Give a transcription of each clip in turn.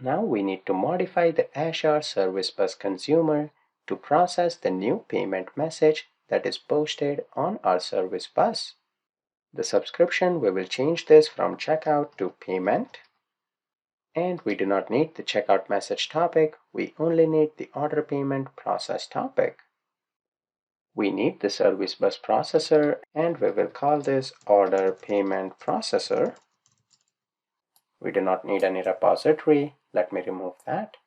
Now we need to modify the Azure Service Bus consumer to process the new payment message that is posted on our service bus. The subscription, we will change this from checkout to payment. And we do not need the checkout message topic, we only need the order payment process topic. We need the service bus processor and we will call this order payment processor. We do not need any repository. Let me remove that.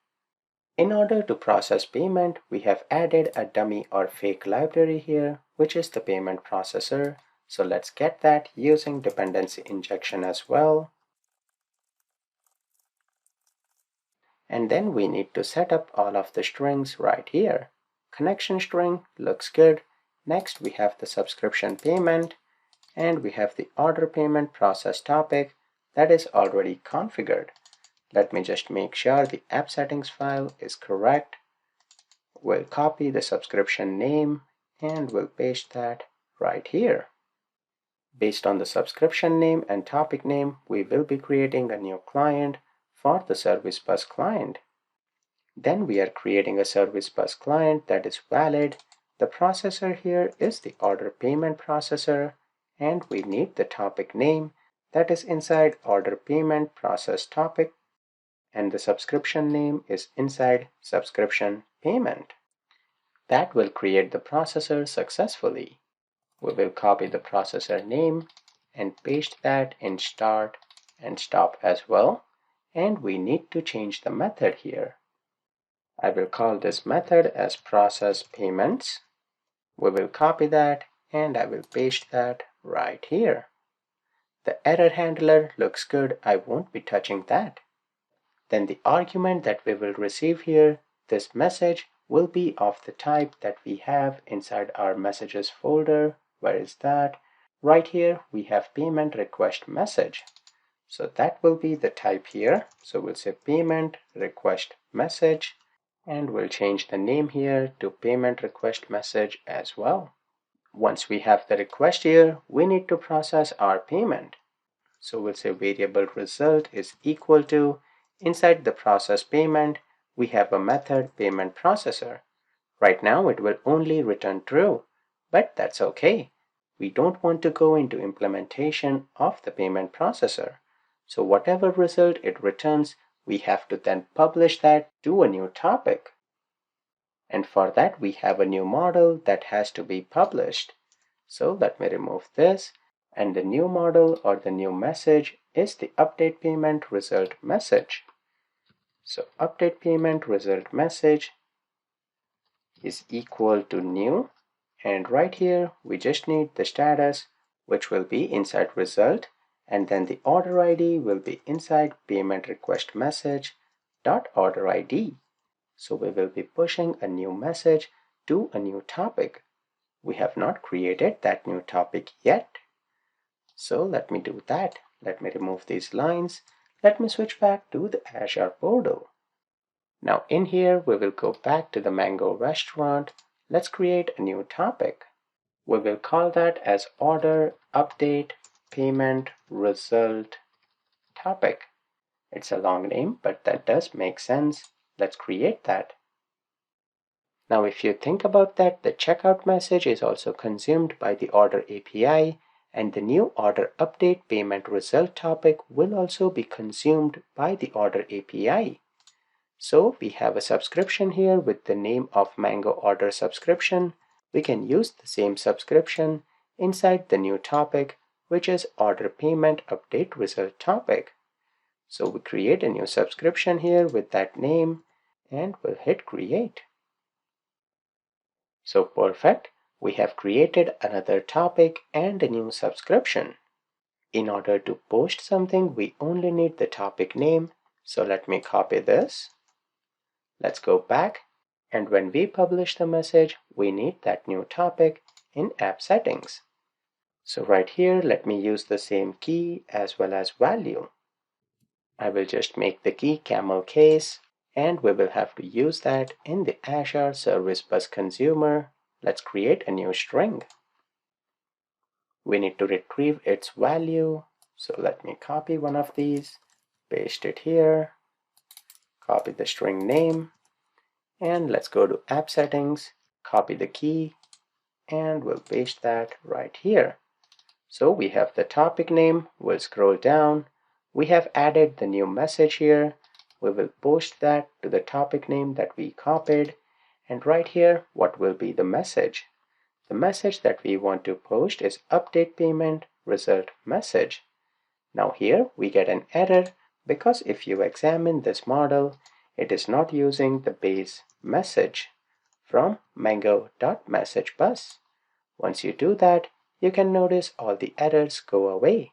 In order to process payment, we have added a dummy or fake library here, which is the payment processor. So let's get that using dependency injection as well. And then we need to set up all of the strings right here. Connection string looks good. Next we have the subscription payment and we have the order payment process topic that is already configured. Let me just make sure the app settings file is correct. We'll copy the subscription name and we'll paste that right here. Based on the subscription name and topic name, we will be creating a new client for the service bus client. Then we are creating a service bus client that is valid. The processor here is the order payment processor and we need the topic name that is inside order payment process topic and the subscription name is inside subscription payment. That will create the processor successfully. We will copy the processor name and paste that in start and stop as well. And we need to change the method here. I will call this method as process payments. We will copy that and I will paste that right here. The error handler looks good. I won't be touching that. Then the argument that we will receive here, this message will be of the type that we have inside our messages folder. Where is that? Right here we have payment request message. So that will be the type here. So we'll say payment request message and we'll change the name here to payment request message as well. Once we have the request here, we need to process our payment. So we'll say variable result is equal to, inside the process payment, we have a method payment processor. Right now it will only return true, but that's okay. We don't want to go into implementation of the payment processor. So whatever result it returns, we have to then publish that to a new topic. And for that we have a new model that has to be published. So let me remove this. And the new model or the new message is the update payment result message. So update payment result message is equal to new. And right here, we just need the status, which will be inside result. And then the order ID will be inside payment request message dot order ID. So we will be pushing a new message to a new topic. We have not created that new topic yet. So let me do that. Let me remove these lines. Let me switch back to the Azure portal. Now in here, we will go back to the Mango restaurant. Let's create a new topic. We will call that as order update payment result topic. It's a long name, but that does make sense. Let's create that. Now if you think about that, the checkout message is also consumed by the order API, and the new order update payment result topic will also be consumed by the order API. So we have a subscription here with the name of Mango order subscription. We can use the same subscription inside the new topic, which is order payment update result topic. So we create a new subscription here with that name and we'll hit create. So perfect. We have created another topic and a new subscription. In order to post something, we only need the topic name. So let me copy this. Let's go back, and when we publish the message, we need that new topic in app settings. So right here, let me use the same key as well as value. I will just make the key camel case, and we will have to use that in the Azure Service Bus consumer. Let's create a new string. We need to retrieve its value. So let me copy one of these, paste it here. copy the string name, and let's go to app settings, copy the key, and we'll paste that right here. So we have the topic name. We'll scroll down. We have added the new message here. We will post that to the topic name that we copied. And right here, what will be the message? The message that we want to post is update payment result message. Now here we get an error because if you examine this model, it is not using the base message from mango.messageBus. Once you do that, you can notice all the errors go away.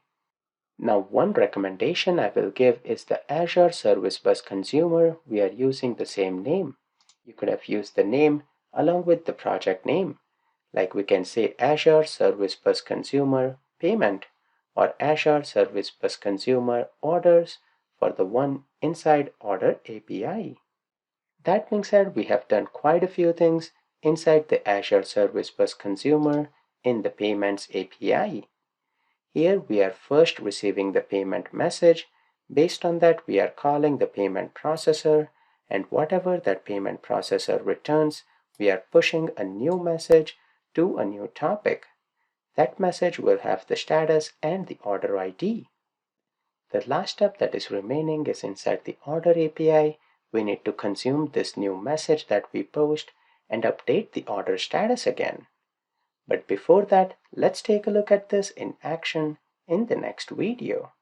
Now one recommendation I will give is the Azure Service Bus Consumer. We are using the same name. You could have used the name along with the project name. Like we can say Azure Service Bus Consumer Payment or Azure Service Bus Consumer Orders for the one inside Order API. That being said, we have done quite a few things inside the Azure Service Bus Consumer in the Payments API. Here we are first receiving the payment message. Based on that, we are calling the payment processor, and whatever that payment processor returns, we are pushing a new message to a new topic. That message will have the status and the order ID. The last step that is remaining is inside the order API. We need to consume this new message that we post and update the order status again. But before that, let's take a look at this in action in the next video.